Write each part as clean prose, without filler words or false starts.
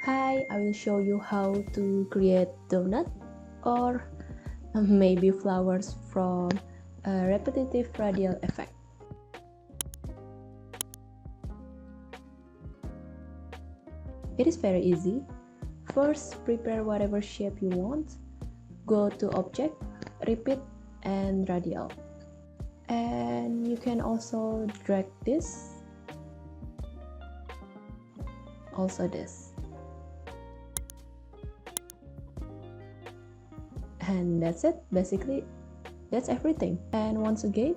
Hi, I will show you how to create donut or maybe flowers from a repetitive radial effect. It is very easy. First, prepare whatever shape you want. Go to Object, Repeat, and Radial. And you can also drag this, also this. And that's it. Basically, that's everything. And once again,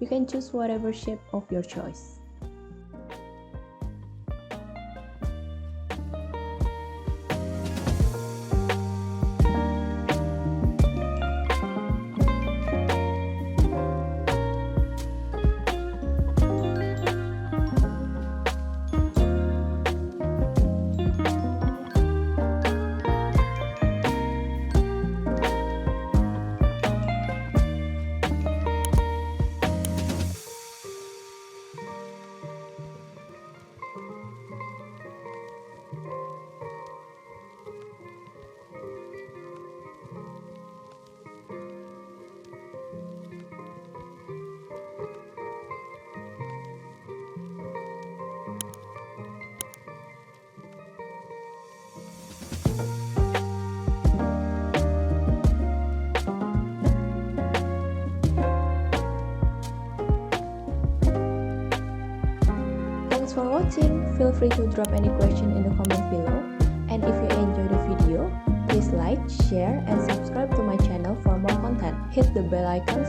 you can choose whatever shape of your choice. Thanks for watching. Feel free to drop any question in the comments below. And if you enjoyed the video, please like, share, and subscribe to my channel for more content. Hit the bell icon